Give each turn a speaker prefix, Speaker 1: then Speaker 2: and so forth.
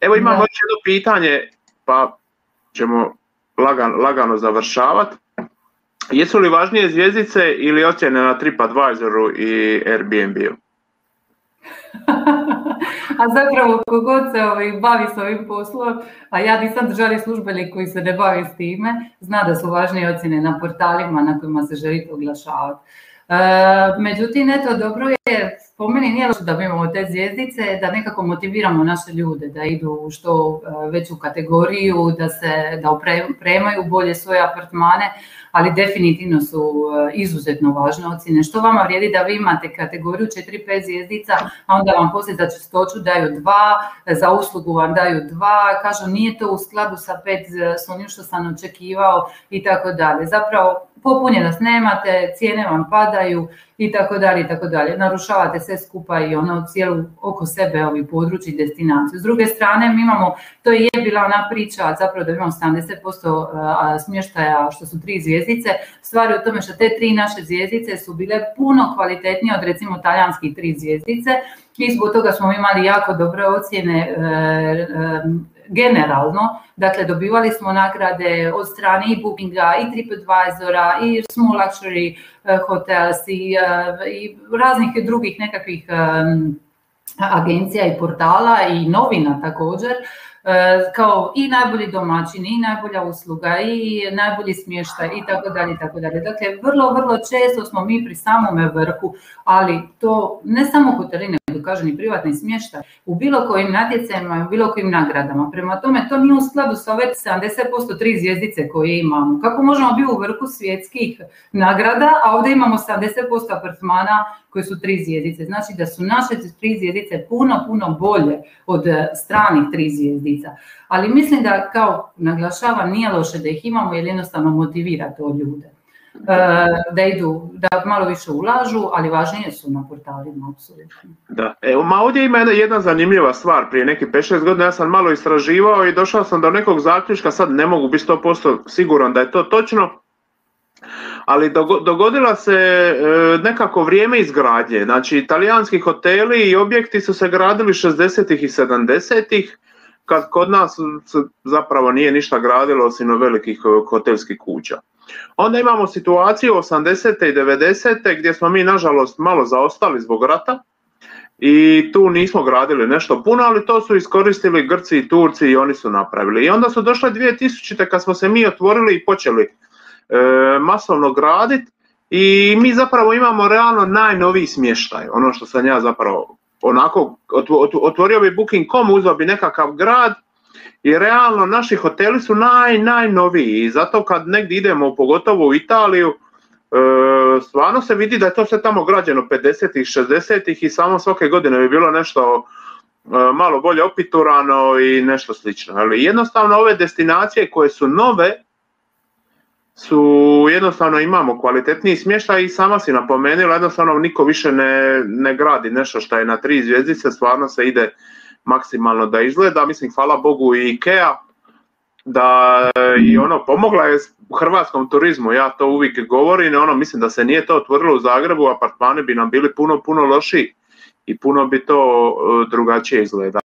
Speaker 1: Evo imamo još jedno pitanje, pa ćemo lagano završavati. Jesu li važnije zvjezdice ili ocjene na TripAdvisoru i Airbnb-u?
Speaker 2: A zapravo kogod se bavi s ovim poslom, a ja nisam državni službenik koji se ne bavi s time, zna da su važnije ocjene na portalima na kojima se želite oglašavati. Međutim, eto, dobro je, po meni nije loše da imamo te zvjezdice, da nekako motiviramo naše ljude da idu u što veću kategoriju, da opremaju bolje svoje apartmane, ali definitivno su izuzetno važne ocjene. Što vama vrijedi da vi imate kategoriju 4-5 zvjezdica, a onda vam poslije za čistoću daju 2, za uslugu vam daju 2, kažu nije to u skladu sa 5 s onim što sam očekivao i tako dalje. Zapravo popunjenost nemate, cijene vam padaju i tako dalje i tako dalje. Narušavate sve skupa i ono cijelu oko sebe ovi područji destinaciju. S druge strane mi imamo, to je bila ona priča zapravo da imamo 70% smještaja što su 3 zvjezdice. Stvar je u tome što te 3 naše zvjezdice su bile puno kvalitetnije od recimo talijanskih 3 zvjezdice i zbog toga smo imali jako dobre ocjene generalno, dakle dobivali smo nagrade od strane i Bookinga, i TripAdvisora, i Small Luxury Hotels i raznih drugih nekakvih agencija i portala i novina također, kao i najbolji domaćin, i najbolja usluga, i najbolji smještaj i tako dalje, i tako dalje. Dakle, vrlo često smo mi pri samome vrhu, ali to ne samo hoteli, nego kažem i privatni smještaj, u bilo kojim natjecanjima i u bilo kojim nagradama. Prema tome, to nije u skladu sa ove 70% 3 zvjezdice koje imamo. Kako možemo biti u vrhu svjetskih nagrada, a ovdje imamo 70% apartmana koji su 3 zvjezdice. Znači da su naše 3 zvjezdice puno bolje od stranih 3 zvjezdica. Ali mislim da, kao naglašavam, nije loše da ih imamo jer jednostavno motivira to ljude. Da idu, da malo više ulažu, ali važnije su na portalima, apsolutno.
Speaker 1: Da, evo, ovdje ima jedna zanimljiva stvar. Prije nekih 5-6 godina ja sam malo istraživao i došao sam do nekog zaključka, sad ne mogu biti 100% siguran da je to točno, ali dogodila se nekako vrijeme izgradnje. Znači, talijanski hoteli i objekti su se gradili 60-ih i 70-ih, kad kod nas zapravo nije ništa gradilo osim velikih hotelskih kuća. Onda imamo situaciju 80. i 90. gdje smo mi nažalost malo zaostali zbog rata i tu nismo gradili nešto puno, ali to su iskoristili Grci i Turci i oni su napravili. I onda su došle 2000. kad smo se mi otvorili i počeli masovno graditi i mi zapravo imamo realno najnoviji smještaj. Ono što sam ja zapravo onako otvorio bi Booking.com, uzeo bi nekakav grad i realno naši hoteli su najnoviji i zato kad negdje idemo, pogotovo u Italiju, stvarno se vidi da je to sve tamo građeno 50-ih, 60-ih i samo svake godine bi bilo nešto malo bolje opiturano i nešto slično. Ali jednostavno ove destinacije koje su nove, jednostavno imamo kvalitetniji smještaj i sama si napomenula, jednostavno niko više ne gradi nešto što je na 3 zvjezdice, stvarno se ide maksimalno da izgleda. Mislim, hvala Bogu i IKEA da i pomogla je hrvatskom turizmu, ja to uvijek govorim, mislim da se nije to otvorilo u Zagrebu, apartmani bi nam bili puno lošiji i puno bi to drugačije izgledalo.